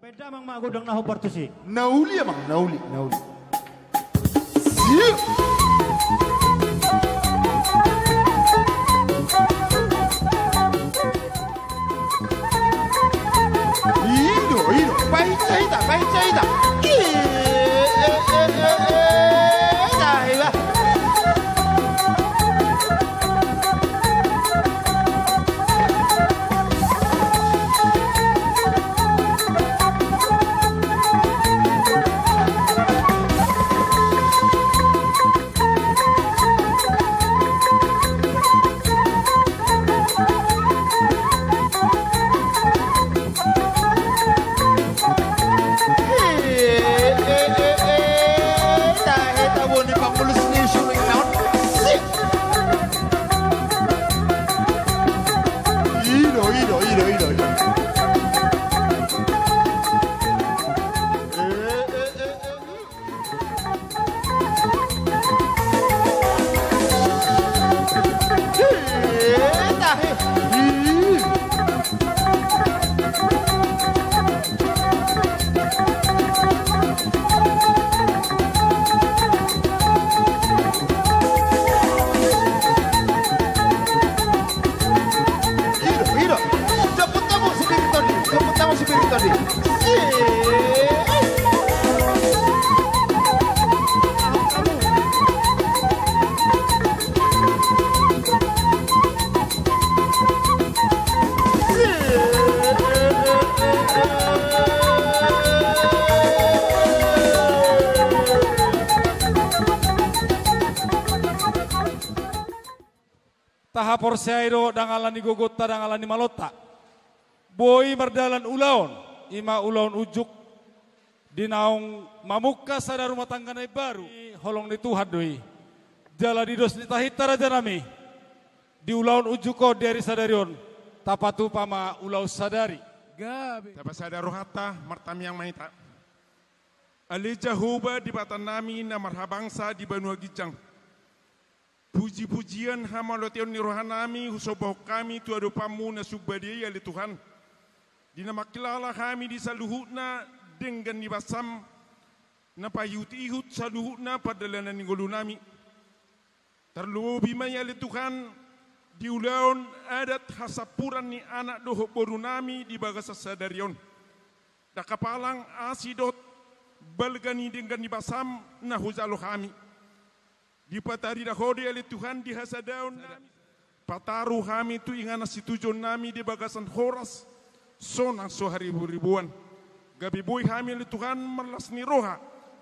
Peda mang magudang naho partusi. Nauli amang nauli. Siap. Indo, baik cerita. Tahapor siairo dangalan ni gogota dangalan ni malota. Boy mardalan ulaon, ima ulaon ujuk dinaung mamuka sada rumah tangga na baru. Holong ni Tuhan doi. Jala didos ni tahita raja nami. Di ulaon ujuko dari sadarion. Tapatu pama ulau sadari. Gabi. Tapa sadaro hata martami yang mahita. Ali jahuba di batan nami na marhabangsa di Banua Gijang. Puji-pujian hamalotion ni rohanami husoboh kami tu adu pamu na subadi ali Tuhan. Dina makilala kami di saluhutna dengan di basam na payut-ihut saluhutna padalanan ni golunami. Terlebih maya ali Tuhan di ulaon adat hasapuran ni anak doho borunami di bagasa sadarion. Da kapalang asidot balgani dengan di basam na huzalo kami. Di patari dahodi ali Tuhan di hasadaon nami. Pataru kami tu ingana situjon nami di bagasan horas. Sonang so ribuan. Gabi boy kami ali Tuhan merlas ni roha.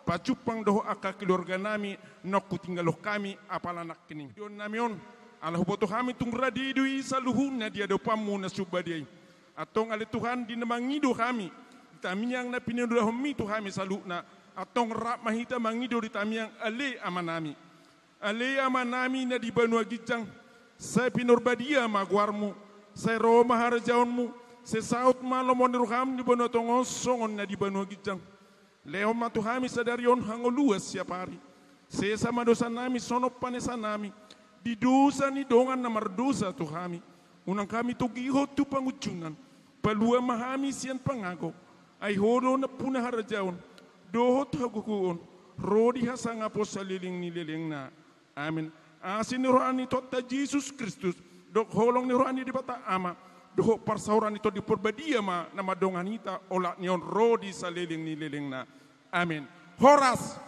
Pacupang doho aka keluarga nami. Nokku tinggaloh kami apalanak kini. Yon nami on. Allah boto kami tung radidui saluhuna dia dopamu na subadiai. Atong ali Tuhan di namangido kami. Tamiyang na pininudah mitu kami saluna. Atong rak mahita mangido di tamiyang ale amanami. Ale amanami na di Banua Gijang, saya pinurbadia magwarmu, saya roma harajaunmu, saya saut malomon ruham di Banua Tongos songon na di Banua Gijang. Leo matuhami sadarion hangoluas siap hari. Saya sama dosa nami sonop panesa nami, di dosa ni dongan na mardosa tuhami. Unang kami tugiho tu pangucunan, palua mahami sian pangago, ay horo na punah harajaun, dohot hagukuon, rodi hasangapo sa liling ni liling na. Amin. Asin ni rohani tota Jesus Kristus. Dok holong ni rohani di bata ama. Dok parsauran itu di perbadia ma nama donganita olak nion rodi saliling ni liling na. Amin. Horas.